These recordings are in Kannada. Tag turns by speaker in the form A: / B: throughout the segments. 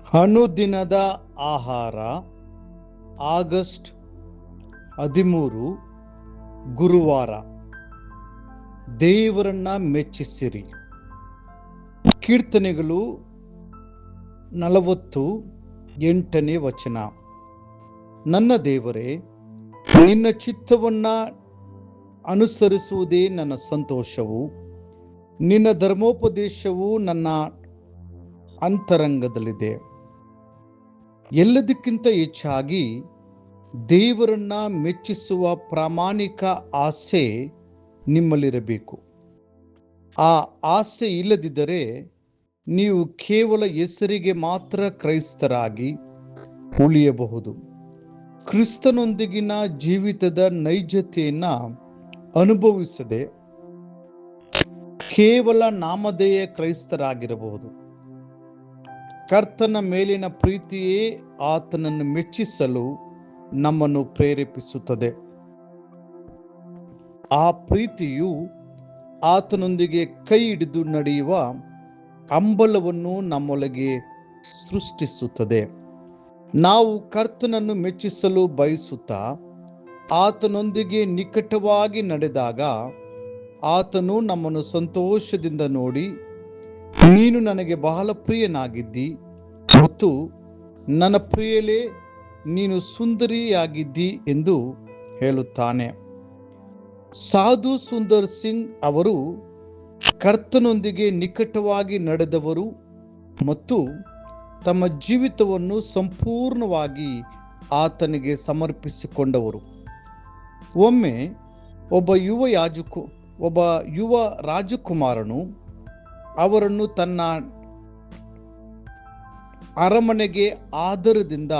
A: ಅನುದಿನದ ಆಹಾರ ಆಗಸ್ಟ್ 13 ಗುರುವಾರ. ದೇವರನ್ನ ಮೆಚ್ಚಿಸಿರಿ. ಕೀರ್ತನೆಗಳು 48ನೇ ವಚನ. ನನ್ನ ದೇವರೇ, ನಿನ್ನ ಚಿತ್ತವನ್ನ ಅನುಸರಿಸುವುದೇ ನನ್ನ ಸಂತೋಷವು. ನಿನ್ನ ಧರ್ಮೋಪದೇಶವು ನನ್ನ ಅಂತರಂಗದಲ್ಲಿದೆ. ಎಲ್ಲದಕ್ಕಿಂತ ಹೆಚ್ಚಾಗಿ ದೇವರನ್ನ ಮೆಚ್ಚಿಸುವ ಪ್ರಾಮಾಣಿಕ ಆಸೆ ನಿಮ್ಮಲ್ಲಿರಬೇಕು. ಆ ಆಸೆ ಇಲ್ಲದಿದ್ದರೆ ನೀವು ಕೇವಲ ಹೆಸರಿಗೆ ಮಾತ್ರ ಕ್ರೈಸ್ತರಾಗಿ ಉಳಿಯಬಹುದು. ಕ್ರಿಸ್ತನೊಂದಿಗಿನ ಜೀವಿತದ ನೈಜತೆಯನ್ನ ಅನುಭವಿಸದೆ ಕೇವಲ ನಾಮಧೇಯ ಕ್ರೈಸ್ತರಾಗಿರಬಹುದು. ಕರ್ತನ ಮೇಲಿನ ಪ್ರೀತಿಯೇ ಆತನನ್ನು ಮೆಚ್ಚಿಸಲು ನಮ್ಮನ್ನು ಪ್ರೇರೇಪಿಸುತ್ತದೆ. ಆ ಪ್ರೀತಿಯು ಆತನೊಂದಿಗೆ ಕೈ ಹಿಡಿದು ನಡೆಯುವ ಹಂಬಲವನ್ನು ನಮ್ಮೊಳಗೆ ಸೃಷ್ಟಿಸುತ್ತದೆ. ನಾವು ಕರ್ತನನ್ನು ಮೆಚ್ಚಿಸಲು ಬಯಸುತ್ತಾ ಆತನೊಂದಿಗೆ ನಿಕಟವಾಗಿ ನಡೆದಾಗ ಆತನು ನಮ್ಮನ್ನು ಸಂತೋಷದಿಂದ ನೋಡಿ, ನೀನು ನನಗೆ ಬಹಳ ಪ್ರಿಯನಾಗಿದ್ದಿ ಮತ್ತು ನನ್ನ ಪ್ರಿಯಲೇ, ನೀನು ಸುಂದರಿಯಾಗಿದ್ದಿ ಎಂದು ಹೇಳುತ್ತಾನೆ. ಸಾಧು ಸುಂದರ್ ಸಿಂಗ್ ಅವರು ಕರ್ತನೊಂದಿಗೆ ನಿಕಟವಾಗಿ ನಡೆದವರು ಮತ್ತು ತಮ್ಮ ಜೀವಿತವನ್ನು ಸಂಪೂರ್ಣವಾಗಿ ಆತನಿಗೆ ಸಮರ್ಪಿಸಿಕೊಂಡವರು. ಒಮ್ಮೆ ಒಬ್ಬ ಯುವ ರಾಜಕುಮಾರನು ಅವರನ್ನು ತನ್ನ ಅರಮನೆಗೆ ಆದರದಿಂದ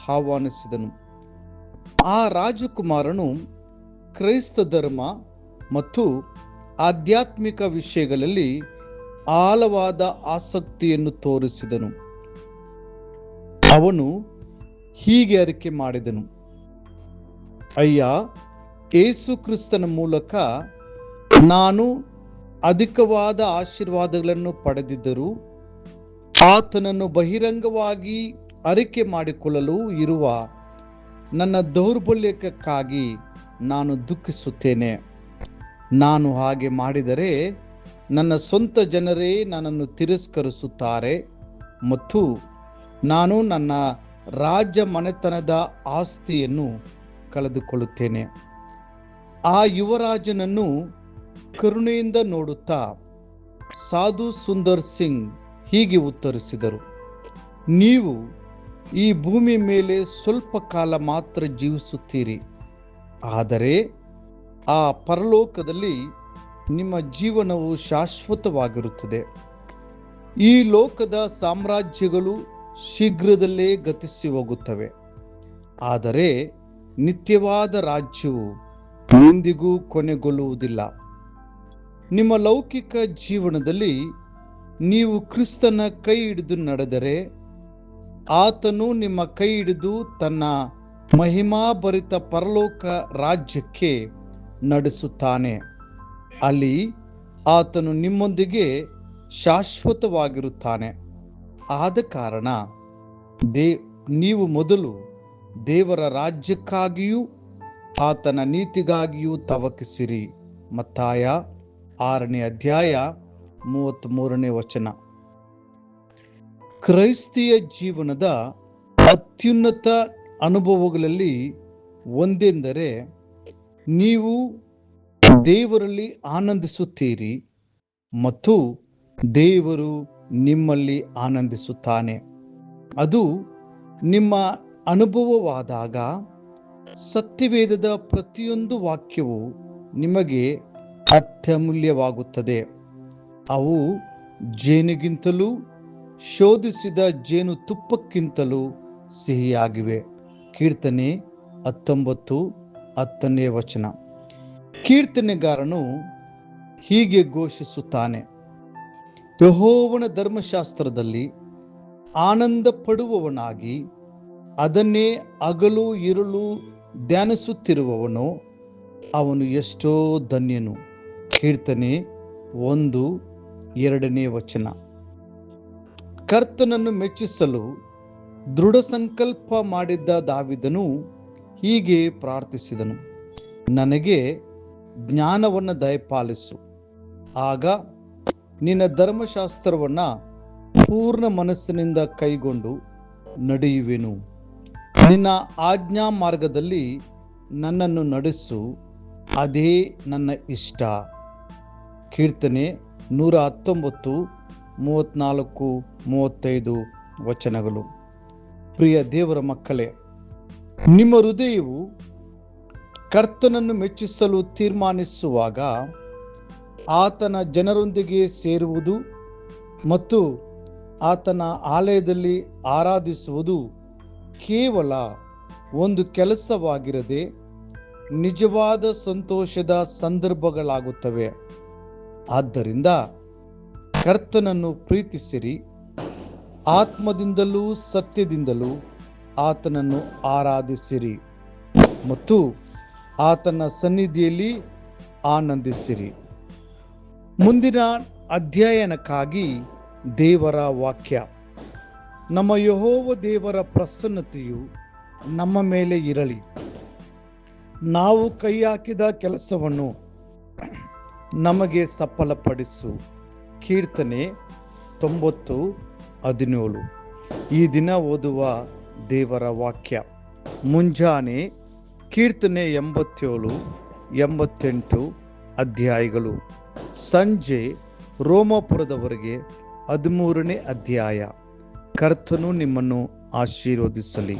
A: ಆಹ್ವಾನಿಸಿದನು. ಆ ರಾಜಕುಮಾರನು ಕ್ರೈಸ್ತ ಧರ್ಮ ಮತ್ತು ಆಧ್ಯಾತ್ಮಿಕ ವಿಷಯಗಳಲ್ಲಿ ಆಳವಾದ ಆಸಕ್ತಿಯನ್ನು ತೋರಿಸಿದನು. ಅವನು ಹೀಗೆ ಅರಿಕೆ ಮಾಡಿದನು: ಅಯ್ಯ, ಯೇಸು ಕ್ರಿಸ್ತನ ಮೂಲಕ ನಾನು ಅಧಿಕವಾದ ಆಶೀರ್ವಾದಗಳನ್ನು ಪಡೆದಿದ್ದರೂ ಆತನನ್ನು ಬಹಿರಂಗವಾಗಿ ಅರಿಕೆ ಮಾಡಿಕೊಳ್ಳಲು ಇರುವ ನನ್ನ ದೌರ್ಬಲ್ಯಕ್ಕಾಗಿ ನಾನು ದುಃಖಿಸುತ್ತೇನೆ. ನಾನು ಹಾಗೆ ಮಾಡಿದರೆ ನನ್ನ ಸ್ವಂತ ಜನರೇ ನನ್ನನ್ನು ತಿರಸ್ಕರಿಸುತ್ತಾರೆ ಮತ್ತು ನಾನು ನನ್ನ ರಾಜ್ಯ ಮನೆತನದ ಆಸ್ತಿಯನ್ನು ಕಳೆದುಕೊಳ್ಳುತ್ತೇನೆ. ಆ ಯುವರಾಜನನ್ನು ಕರುಣೆಯಿಂದ ನೋಡುತ್ತಾ ಸಾಧು ಸುಂದರ್ ಸಿಂಗ್ ಹೀಗೆ ಉತ್ತರಿಸಿದರು: ನೀವು ಈ ಭೂಮಿ ಮೇಲೆ ಸ್ವಲ್ಪ ಕಾಲ ಮಾತ್ರ ಜೀವಿಸುತ್ತೀರಿ, ಆದರೆ ಆ ಪರಲೋಕದಲ್ಲಿ ನಿಮ್ಮ ಜೀವನವು ಶಾಶ್ವತವಾಗಿರುತ್ತದೆ. ಈ ಲೋಕದ ಸಾಮ್ರಾಜ್ಯಗಳು ಶೀಘ್ರದಲ್ಲೇ ಗತಿಸಿ ಹೋಗುತ್ತವೆ, ಆದರೆ ನಿತ್ಯವಾದ ರಾಜ್ಯವು ಎಂದಿಗೂ ಕೊನೆಗೊಳ್ಳುವುದಿಲ್ಲ. ನಿಮ್ಮ ಲೌಕಿಕ ಜೀವನದಲ್ಲಿ ನೀವು ಕ್ರಿಸ್ತನ ಕೈ ಹಿಡಿದು ನಡೆದರೆ ಆತನು ನಿಮ್ಮ ಕೈ ಹಿಡಿದು ತನ್ನ ಮಹಿಮಾಭರಿತ ಪರಲೋಕ ರಾಜ್ಯಕ್ಕೆ ನಡೆಸುತ್ತಾನೆ. ಅಲ್ಲಿ ಆತನು ನಿಮ್ಮೊಂದಿಗೆ ಶಾಶ್ವತವಾಗಿರುತ್ತಾನೆ. ಆದ ಕಾರಣ ನೀವು ಮೊದಲು ದೇವರ ರಾಜ್ಯಕ್ಕಾಗಿಯೂ ಆತನ ನೀತಿಗಾಗಿಯೂ ತವಕಿಸಿರಿ. ಮತ್ತಾಯ 6ನೇ ಅಧ್ಯಾಯ 33ನೇ ವಚನ. ಕ್ರೈಸ್ತಿಯ ಜೀವನದ ಅತ್ಯುನ್ನತ ಅನುಭವಗಳಲ್ಲಿ ಒಂದೆಂದರೆ ನೀವು ದೇವರಲ್ಲಿ ಆನಂದಿಸುತ್ತೀರಿ ಮತ್ತು ದೇವರು ನಿಮ್ಮಲ್ಲಿ ಆನಂದಿಸುತ್ತಾನೆ. ಅದು ನಿಮ್ಮ ಅನುಭವವಾದಾಗ ಸತ್ಯವೇದದ ಪ್ರತಿಯೊಂದು ವಾಕ್ಯವು ನಿಮಗೆ ಅತ್ಯಮೂಲ್ಯವಾಗುತ್ತದೆ. ಅವು ಜೇನಿಗಿಂತಲೂ ಶೋಧಿಸಿದ ಜೇನು ತುಪ್ಪಕ್ಕಿಂತಲೂ ಸಿಹಿಯಾಗಿವೆ. ಕೀರ್ತನೆ 19:10ನೇ ವಚನ. ಕೀರ್ತನೆಗಾರನು ಹೀಗೆ ಘೋಷಿಸುತ್ತಾನೆ: ಯೆಹೋವನ ಧರ್ಮಶಾಸ್ತ್ರದಲ್ಲಿ ಆನಂದ ಪಡುವವನಾಗಿ ಅದನ್ನೇ ಹಗಲು ಇರುಳು ಧ್ಯಾನಿಸುತ್ತಿರುವವನು ಅವನು ಎಷ್ಟೋ ಧನ್ಯನು. ಕೀರ್ತನೆ 1:2ನೇ ವಚನ. ಕರ್ತನನ್ನು ಮೆಚ್ಚಿಸಲು ದೃಢ ಸಂಕಲ್ಪ ಮಾಡಿದ್ದ ದಾವೀದನು ಹೀಗೆ ಪ್ರಾರ್ಥಿಸಿದನು, ನನಗೆ ಜ್ಞಾನವನ್ನು ದಯಪಾಲಿಸು, ಆಗ ನಿನ್ನ ಧರ್ಮಶಾಸ್ತ್ರವನ್ನು ಪೂರ್ಣ ಮನಸ್ಸಿನಿಂದ ಕೈಗೊಂಡು ನಡೆಯುವೆನು. ನಿನ್ನ ಆಜ್ಞಾ ಮಾರ್ಗದಲ್ಲಿ ನನ್ನನ್ನು ನಡೆಸು, ಅದೇ ನನ್ನ ಇಷ್ಟ. ಕೀರ್ತನೆ 119, 34, 35 ವಚನಗಳು. ಪ್ರಿಯ ದೇವರ ಮಕ್ಕಳೇ, ನಿಮ್ಮ ಹೃದಯವು ಕರ್ತನನ್ನು ಮೆಚ್ಚಿಸಲು ತೀರ್ಮಾನಿಸುವಾಗ ಆತನ ಜನರೊಂದಿಗೆ ಸೇರುವುದು ಮತ್ತು ಆತನ ಆಲಯದಲ್ಲಿ ಆರಾಧಿಸುವುದು ಕೇವಲ ಒಂದು ಕೆಲಸವಾಗಿರದೆ ನಿಜವಾದ ಸಂತೋಷದ ಸಂದರ್ಭಗಳಾಗುತ್ತವೆ. ಆದ್ದರಿಂದ ಕರ್ತನನ್ನು ಪ್ರೀತಿಸಿರಿ, ಆತ್ಮದಿಂದಲೂ ಸತ್ಯದಿಂದಲೂ ಆತನನ್ನು ಆರಾಧಿಸಿರಿ ಮತ್ತು ಆತನ ಸನ್ನಿಧಿಯಲ್ಲಿ ಆನಂದಿಸಿರಿ. ಮುಂದಿನ ಅಧ್ಯಯನಕ್ಕಾಗಿ ದೇವರ ವಾಕ್ಯ. ನಮ್ಮ ಯೆಹೋವ ದೇವರ ಪ್ರಸನ್ನತೆಯು ನಮ್ಮ ಮೇಲೆ ಇರಲಿ. ನಾವು ಕೈ ಹಾಕಿದ ಕೆಲಸವನ್ನು ನಮಗೆ ಸಫಲಪಡಿಸು. ಕೀರ್ತನೆ 90:17. ಈ ದಿನ ಓದುವ ದೇವರ ವಾಕ್ಯ. ಮುಂಜಾನೆ ಕೀರ್ತನೆ 87, 88 ಅಧ್ಯಾಯಗಳು. ಸಂಜೆ ರೋಮಾಪುರದವರೆಗೆ 13ನೇ ಅಧ್ಯಾಯ. ಕರ್ತನು ನಿಮ್ಮನ್ನು ಆಶೀರ್ವದಿಸಲಿ.